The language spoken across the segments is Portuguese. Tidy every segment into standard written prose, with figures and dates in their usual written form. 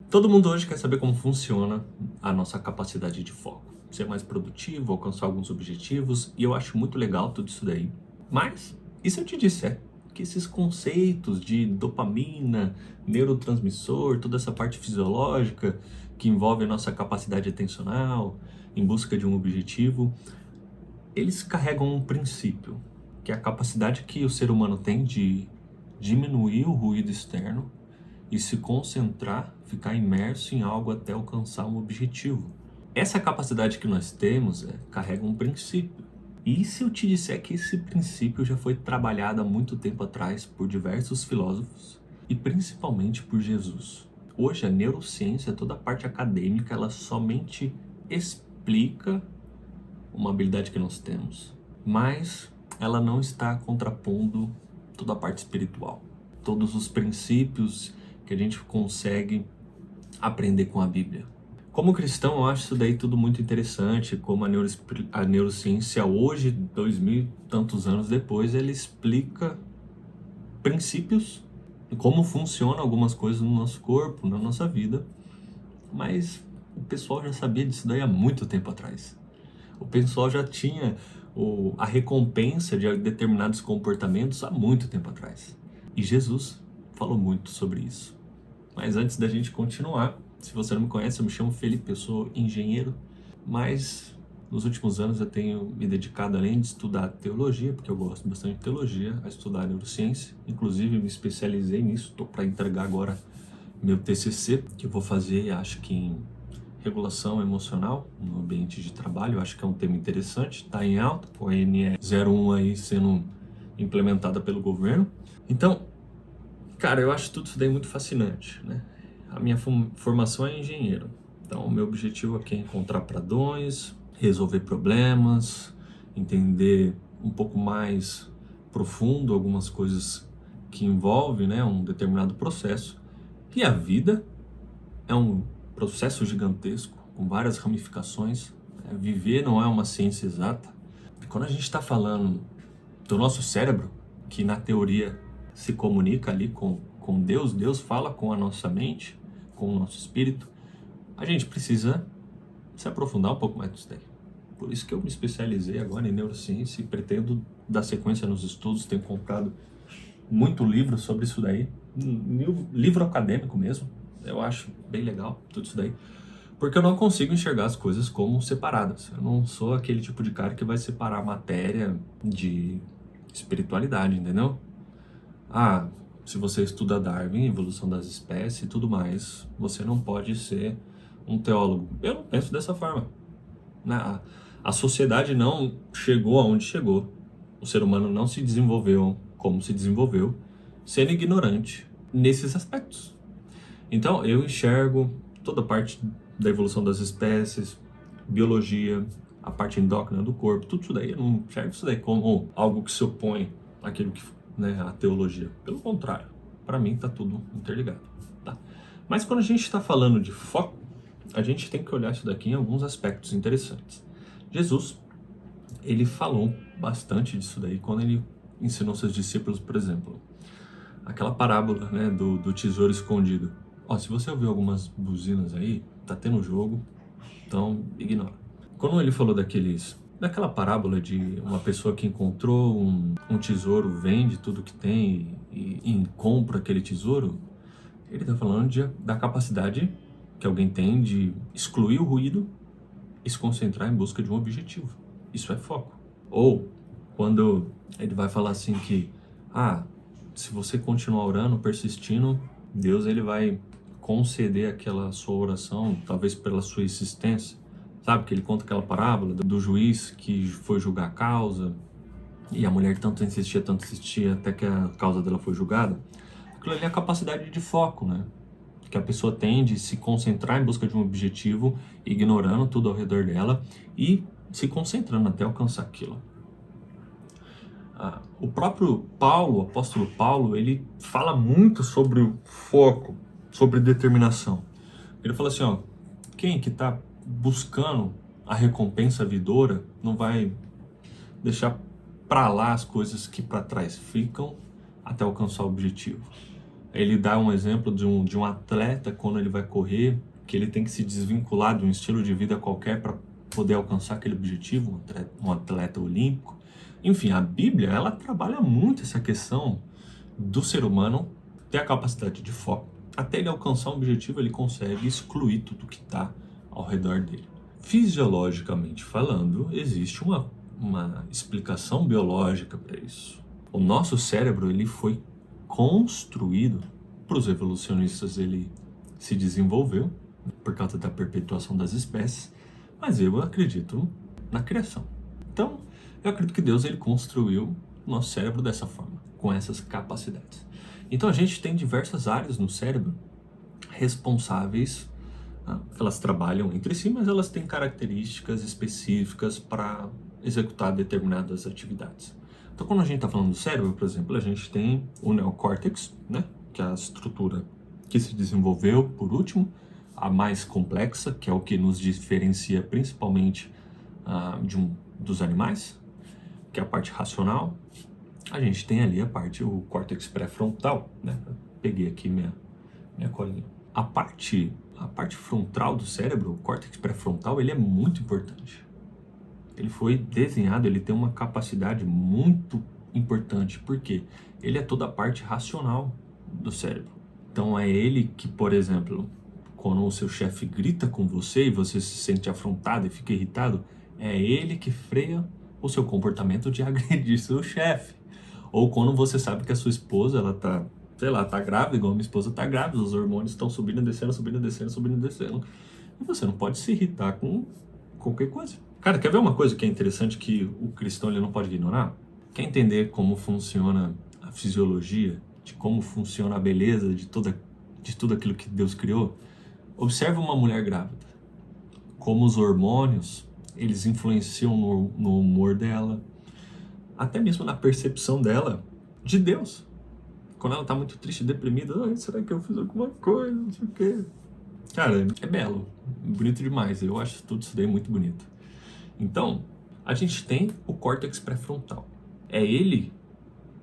Todo mundo hoje quer saber como funciona a nossa capacidade de foco. Ser mais produtivo, alcançar alguns objetivos, e eu acho muito legal tudo isso daí. Mas, e se eu te disser que esses conceitos de dopamina, neurotransmissor, toda essa parte fisiológica que envolve a nossa capacidade atencional, em busca de um objetivo, eles carregam um princípio, que é a capacidade que o ser humano tem de diminuir o ruído externo e se concentrar, ficar imerso em algo até alcançar um objetivo. Essa capacidade que nós temos carrega um princípio. E se eu te disser que esse princípio já foi trabalhado há muito tempo atrás por diversos filósofos e principalmente por Jesus? Hoje a neurociência, toda a parte acadêmica, ela somente explica uma habilidade que nós temos, mas ela não está contrapondo toda a parte espiritual, todos os princípios que a gente consegue aprender com a Bíblia. Como cristão, eu acho isso daí tudo muito interessante, como a neurociência hoje, 2000 e tantos anos depois, ela explica princípios, como funcionam algumas coisas no nosso corpo, na nossa vida, mas o pessoal já sabia disso daí há muito tempo atrás. O pessoal já tinha a recompensa de determinados comportamentos há muito tempo atrás. E Jesus falou muito sobre isso. Mas antes da gente continuar, se você não me conhece, eu me chamo Felipe, eu sou engenheiro, mas nos últimos anos eu tenho me dedicado, além de estudar teologia, porque eu gosto bastante de teologia, a estudar neurociência. Inclusive me especializei nisso, estou para entregar agora meu TCC, que eu vou fazer, acho que em regulação emocional no ambiente de trabalho. Eu acho que é um tema interessante, está em alta, com a NE 01 aí sendo implementada pelo governo. Então, cara, eu acho tudo isso daí muito fascinante, né? A minha formação é engenheiro, então o meu objetivo aqui é encontrar padrões, resolver problemas, entender um pouco mais profundo algumas coisas que envolvem, né, um determinado processo. E a vida é um processo gigantesco, com várias ramificações. Viver não é uma ciência exata. E quando a gente está falando do nosso cérebro, que na teoria se comunica ali com Deus, Deus fala com a nossa mente, com o nosso espírito, a gente precisa se aprofundar um pouco mais nisso daí. Por isso que eu me especializei agora em neurociência e pretendo dar sequência nos estudos. Tenho comprado muito livro sobre isso daí, livro acadêmico mesmo. Eu acho bem legal tudo isso daí, porque eu não consigo enxergar as coisas como separadas. Eu não sou aquele tipo de cara que vai separar matéria de espiritualidade, entendeu? Se você estuda Darwin, evolução das espécies e tudo mais, você não pode ser um teólogo. Eu não penso dessa forma. A sociedade não chegou aonde chegou. O ser humano não se desenvolveu como se desenvolveu, sendo ignorante nesses aspectos. Então, eu enxergo toda a parte da evolução das espécies, biologia, a parte endócrina do corpo, tudo isso daí. Eu não enxergo isso daí como algo que se opõe àquilo que, né, à teologia. Pelo contrário, para mim está tudo interligado. Tá? Mas quando a gente está falando de foco, a gente tem que olhar isso daqui em alguns aspectos interessantes. Jesus, ele falou bastante disso daí quando ele ensinou seus discípulos, por exemplo, aquela parábola, né, do tesouro escondido. Se você ouvir algumas buzinas aí, tá tendo jogo, então ignora. Quando ele falou daquela parábola de uma pessoa que encontrou um tesouro, vende tudo que tem e compra aquele tesouro, ele está falando da capacidade que alguém tem de excluir o ruído e se concentrar em busca de um objetivo. Isso é foco. Ou quando ele vai falar assim que, se você continuar orando, persistindo, Deus ele vai conceder aquela sua oração, talvez pela sua insistência. Sabe que ele conta aquela parábola do juiz que foi julgar a causa e a mulher tanto insistia, até que a causa dela foi julgada. Aquilo ali é a capacidade de foco, né? Que a pessoa tem de se concentrar em busca de um objetivo, ignorando tudo ao redor dela e se concentrando até alcançar aquilo. O próprio Paulo, o apóstolo Paulo, ele fala muito sobre o foco, sobre determinação. Ele fala assim, quem que está buscando a recompensa vidoura não vai deixar para lá as coisas que para trás ficam até alcançar o objetivo. Ele dá um exemplo de um atleta quando ele vai correr, que ele tem que se desvincular de um estilo de vida qualquer para poder alcançar aquele objetivo, um atleta olímpico. Enfim, a Bíblia, ela trabalha muito essa questão do ser humano ter a capacidade de foco. Até ele alcançar um objetivo, ele consegue excluir tudo que está ao redor dele. Fisiologicamente falando, existe uma explicação biológica para isso. O nosso cérebro, ele foi construído, para os evolucionistas ele se desenvolveu por causa da perpetuação das espécies, mas eu acredito na criação. Então, eu acredito que Deus ele construiu o nosso cérebro dessa forma, com essas capacidades. Então a gente tem diversas áreas no cérebro responsáveis, elas trabalham entre si, mas elas têm características específicas para executar determinadas atividades. Então, quando a gente está falando do cérebro, por exemplo, a gente tem o neocórtex, né, que é a estrutura que se desenvolveu por último, a mais complexa, que é o que nos diferencia principalmente dos animais, que é a parte racional. A gente tem ali o córtex pré-frontal, né? Peguei aqui minha colinha. A parte frontal do cérebro, o córtex pré-frontal, ele é muito importante. Ele foi desenhado, ele tem uma capacidade muito importante, porque ele é toda a parte racional do cérebro. Então é ele que, por exemplo, quando o seu chefe grita com você e você se sente afrontado e fica irritado, é ele que freia o seu comportamento de agredir seu chefe. Ou quando você sabe que a sua esposa, ela tá, sei lá, tá grávida, igual a minha esposa tá grávida, os hormônios estão subindo, descendo, subindo, descendo, subindo, descendo. E você não pode se irritar com qualquer coisa. Cara, quer ver uma coisa que é interessante que o cristão ele não pode ignorar? Quer entender como funciona a fisiologia, de como funciona a beleza de tudo aquilo que Deus criou? Observa uma mulher grávida. Como os hormônios, eles influenciam no humor dela, até mesmo na percepção dela de Deus. Quando ela tá muito triste, deprimida, será que eu fiz alguma coisa, não sei o quê. Cara, é belo, bonito demais, eu acho tudo isso daí muito bonito. Então, a gente tem o córtex pré-frontal. É ele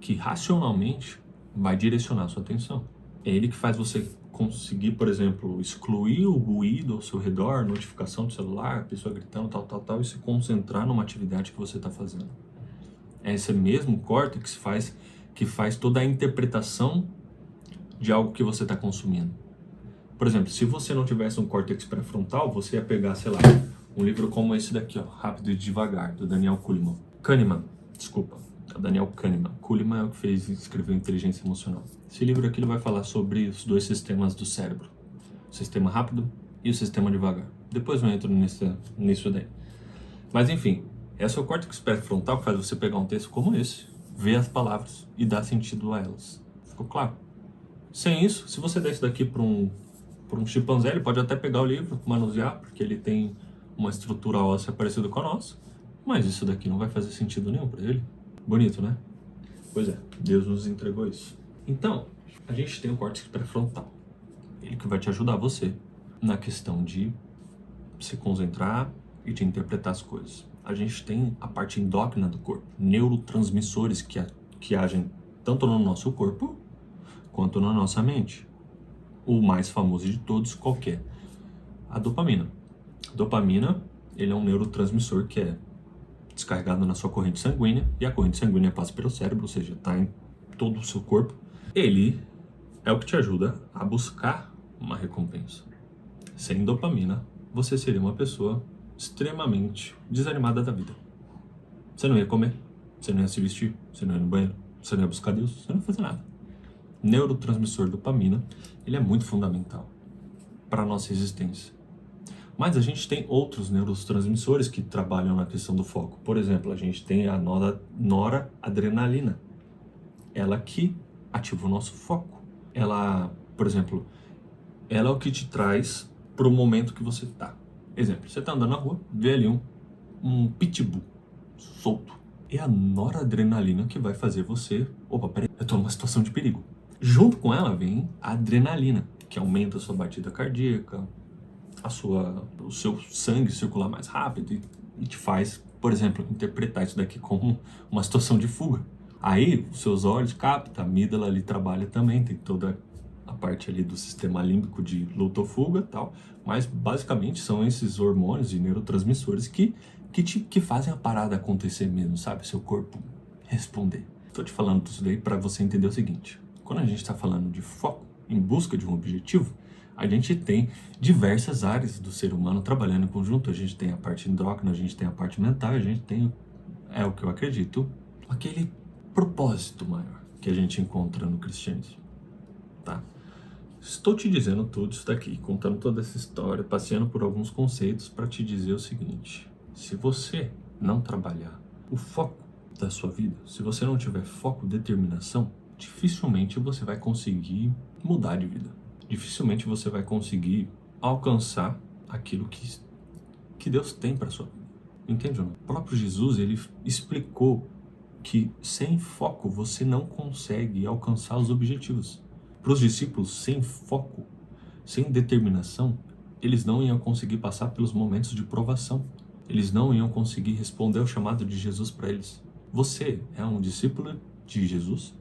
que racionalmente vai direcionar a sua atenção. É ele que faz você conseguir, por exemplo, excluir o ruído ao seu redor, notificação do celular, pessoa gritando, tal, e se concentrar numa atividade que você está fazendo. É esse mesmo córtex que faz toda a interpretação de algo que você está consumindo. Por exemplo, se você não tivesse um córtex pré-frontal, você ia pegar, sei lá, um livro como esse daqui, ó, Rápido e Devagar, do Daniel Kahneman. Daniel Kahneman. Kahneman é o que escreveu Inteligência Emocional. Esse livro aqui ele vai falar sobre os dois sistemas do cérebro. O sistema rápido e o sistema devagar. Depois eu entro nisso daí. Mas enfim, esse é o córtex pré-frontal que faz você pegar um texto como esse, ver as palavras e dar sentido a elas. Ficou claro? Sem isso, se você der isso daqui para um chimpanzé, ele pode até pegar o livro, manusear, porque ele tem uma estrutura óssea parecida com a nossa, mas isso daqui não vai fazer sentido nenhum para ele. Bonito, né? Pois é, Deus nos entregou isso. Então, a gente tem o córtex pré-frontal. Ele que vai te ajudar você na questão de se concentrar e de interpretar as coisas. A gente tem a parte endócrina do corpo, neurotransmissores que agem tanto no nosso corpo quanto na nossa mente. O mais famoso de todos, qual que é? A dopamina. A dopamina, ele é um neurotransmissor que é descarregado na sua corrente sanguínea, e a corrente sanguínea passa pelo cérebro, ou seja, está em todo o seu corpo. Ele é o que te ajuda a buscar uma recompensa. Sem dopamina, você seria uma pessoa extremamente desanimada da vida. Você não ia comer, você não ia se vestir, você não ia no banheiro, você não ia buscar Deus, você não ia fazer nada. Neurotransmissor dopamina, ele é muito fundamental para a nossa existência. Mas a gente tem outros neurotransmissores que trabalham na questão do foco. Por exemplo, a gente tem a noradrenalina. Ela que ativa o nosso foco. Ela, por exemplo, ela é o que te traz para o momento que você está. Exemplo, você está andando na rua, vê ali um pitbull solto. É a noradrenalina que vai fazer você... Opa, peraí, eu estou numa situação de perigo. Junto com ela vem a adrenalina, que aumenta a sua batida cardíaca, o seu sangue circular mais rápido e te faz, por exemplo, interpretar isso daqui como uma situação de fuga. Aí, os seus olhos captam, a amígdala ali trabalha também, tem toda a parte ali do sistema límbico de luta ou fuga e tal, mas basicamente são esses hormônios e neurotransmissores que fazem a parada acontecer mesmo, sabe? Seu corpo responder. Estou te falando tudo isso daí para você entender o seguinte: quando a gente está falando de foco em busca de um objetivo, a gente tem diversas áreas do ser humano trabalhando em conjunto. A gente tem a parte endócrina, a gente tem a parte mental, a gente tem, é o que eu acredito, aquele propósito maior que a gente encontra no cristianismo, tá? Estou te dizendo tudo isso daqui, contando toda essa história, passeando por alguns conceitos para te dizer o seguinte: se você não trabalhar o foco da sua vida, se você não tiver foco, determinação, dificilmente você vai conseguir mudar de vida. Dificilmente você vai conseguir alcançar aquilo que Deus tem para sua vida. Entende ou não? O próprio Jesus, ele explicou que sem foco você não consegue alcançar os objetivos. Para os discípulos, sem foco, sem determinação, eles não iam conseguir passar pelos momentos de provação. Eles não iam conseguir responder ao chamado de Jesus para eles. Você é um discípulo de Jesus,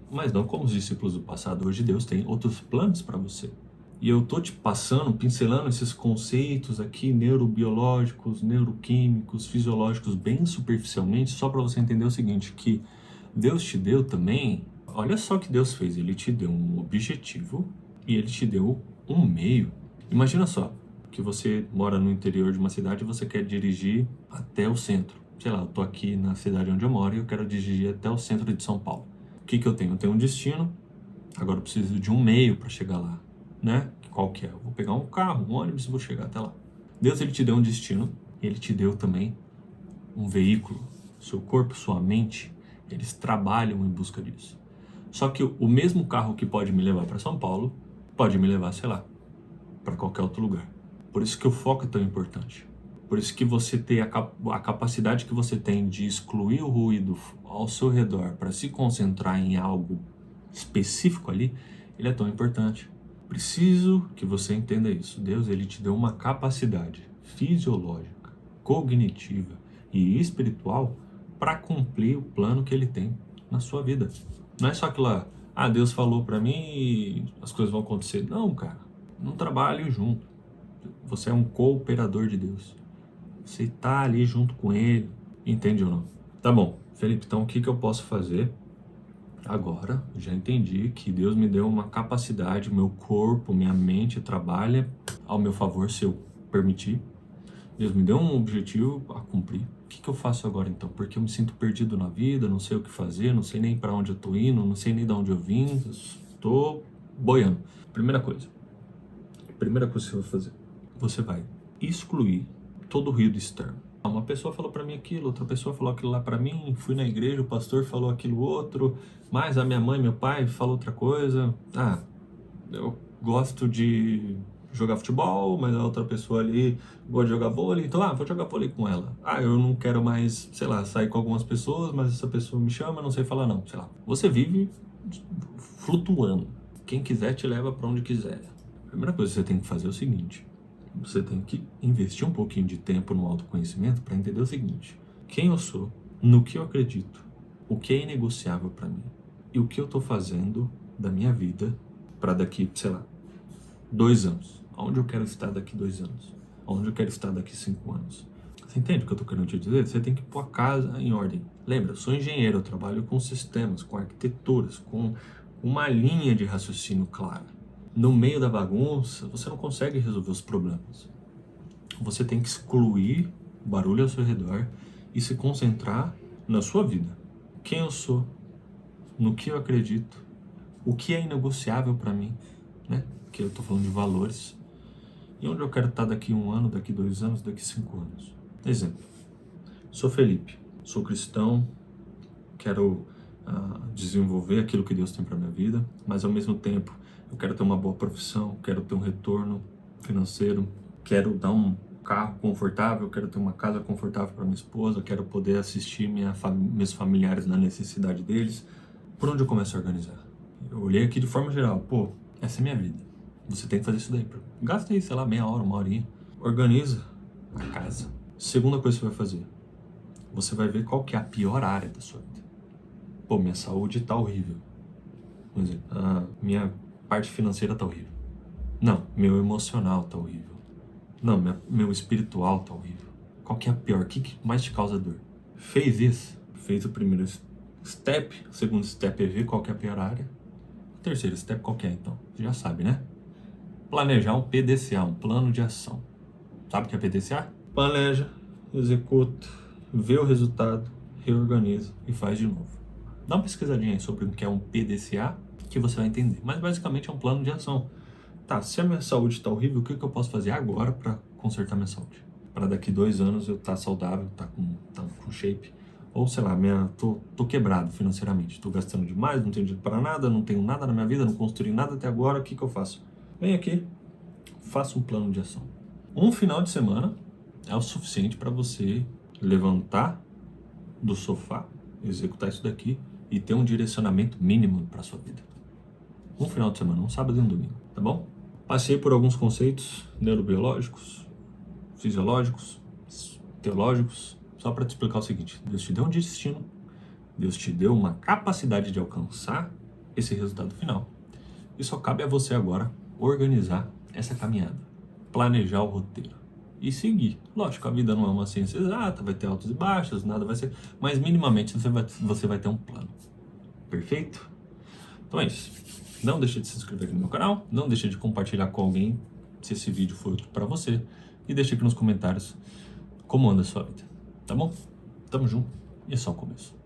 mas não como os discípulos do passado. Hoje Deus tem outros planos para você. E eu tô te passando, pincelando esses conceitos aqui neurobiológicos, neuroquímicos, fisiológicos bem superficialmente, só para você entender o seguinte, que Deus te deu também, olha só o que Deus fez, ele te deu um objetivo e ele te deu um meio. Imagina só, que você mora no interior de uma cidade e você quer dirigir até o centro. Sei lá, eu tô aqui na cidade onde eu moro e eu quero dirigir até o centro de São Paulo. O que eu tenho? Eu tenho um destino, agora eu preciso de um meio para chegar lá, né? Qual que é? Eu vou pegar um carro, um ônibus e vou chegar até lá. Deus, ele te deu um destino, ele te deu também um veículo. Seu corpo, sua mente, eles trabalham em busca disso. Só que o mesmo carro que pode me levar para São Paulo, pode me levar, sei lá, para qualquer outro lugar. Por isso que o foco é tão importante. Por isso que você ter a capacidade que você tem de excluir o ruído ao seu redor para se concentrar em algo específico ali, ele é tão importante. Preciso que você entenda isso. Deus, ele te deu uma capacidade fisiológica, cognitiva e espiritual para cumprir o plano que ele tem na sua vida. Não é só aquilo lá, Deus falou para mim e as coisas vão acontecer. Não, cara, não trabalhe junto. Você é um cooperador de Deus. Você está ali junto com Ele. Entende ou não? Tá bom, Felipe, então o que eu posso fazer? Agora, já entendi que Deus me deu uma capacidade, meu corpo, minha mente trabalha ao meu favor se eu permitir. Deus me deu um objetivo a cumprir. O que eu faço agora então? Porque eu me sinto perdido na vida, não sei o que fazer, não sei nem para onde eu tô indo, não sei nem de onde eu vim, estou boiando. Primeira coisa que você vai fazer, você vai excluir todo o ruído externo. Uma pessoa falou para mim aquilo, outra pessoa falou aquilo lá para mim, fui na igreja, o pastor falou aquilo outro, mas a minha mãe, meu pai falou outra coisa. Eu gosto de jogar futebol, mas a outra pessoa ali gosta de jogar vôlei, então vou jogar vôlei com ela. Eu não quero mais, sei lá, sair com algumas pessoas, mas essa pessoa me chama, não sei falar não, sei lá. Você vive flutuando. Quem quiser te leva para onde quiser. A primeira coisa que você tem que fazer é o seguinte: você tem que investir um pouquinho de tempo no autoconhecimento para entender o seguinte: quem eu sou, no que eu acredito, o que é inegociável para mim e o que eu estou fazendo da minha vida para daqui, sei lá, 2 anos. Onde eu quero estar daqui 2 anos? Onde eu quero estar daqui 5 anos? Você entende o que eu estou querendo te dizer? Você tem que pôr a casa em ordem. Lembra, eu sou engenheiro, eu trabalho com sistemas, com arquiteturas, com uma linha de raciocínio clara. No meio da bagunça, você não consegue resolver os problemas. Você tem que excluir o barulho ao seu redor e se concentrar na sua vida. Quem eu sou, no que eu acredito, o que é inegociável para mim, né? Que eu estou falando de valores. E onde eu quero estar daqui 1 ano, daqui 2 anos, daqui 5 anos. Exemplo, sou Felipe, sou cristão, quero desenvolver aquilo que Deus tem para minha vida, mas ao mesmo tempo eu quero ter uma boa profissão, quero ter um retorno financeiro, quero dar um carro confortável, quero ter uma casa confortável para minha esposa, quero poder assistir meus familiares na necessidade deles. Por onde eu começo a organizar? Eu olhei aqui de forma geral, essa é minha vida. Você tem que fazer isso daí. Gasta aí, sei lá, meia hora, 1 horinha. Organiza a casa. Segunda coisa que você vai fazer, você vai ver qual que é a pior área da sua vida. Minha saúde tá horrível. Por exemplo, minha parte financeira tá horrível. Não, meu emocional tá horrível. Não, meu espiritual tá horrível. Qual que é a pior? O que mais te causa dor? Fez isso? Fez o primeiro step, o segundo step é ver qual que é a pior área. O terceiro step qual que é, então? Você já sabe, né? Planejar um PDCA, um plano de ação. Sabe o que é PDCA? Planeja, executa, vê o resultado, reorganiza e faz de novo. Dá uma pesquisadinha aí sobre o que é um PDCA que você vai entender. Mas basicamente é um plano de ação. Tá, se a minha saúde está horrível, o que eu posso fazer agora para consertar minha saúde? Para daqui 2 anos eu estar saudável, tá com shape. Ou sei lá, tô quebrado financeiramente. Tô gastando demais, não tenho dinheiro para nada, não tenho nada na minha vida, não construí nada até agora. O que eu faço? Vem aqui, faça um plano de ação. Um final de semana é o suficiente para você levantar do sofá, executar isso daqui e ter um direcionamento mínimo para sua vida. Um final de semana, um sábado e um domingo, tá bom? Passei por alguns conceitos neurobiológicos, fisiológicos, teológicos, só para te explicar o seguinte: Deus te deu um destino, Deus te deu uma capacidade de alcançar esse resultado final. E só cabe a você agora organizar essa caminhada, planejar o roteiro e seguir. Lógico, a vida não é uma ciência exata, vai ter altos e baixos, nada vai ser, mas minimamente você vai ter um plano. Perfeito? Então é isso. Não deixe de se inscrever aqui no meu canal, não deixe de compartilhar com alguém se esse vídeo for útil para você e deixe aqui nos comentários como anda a sua vida, tá bom? Tamo junto e é só o começo.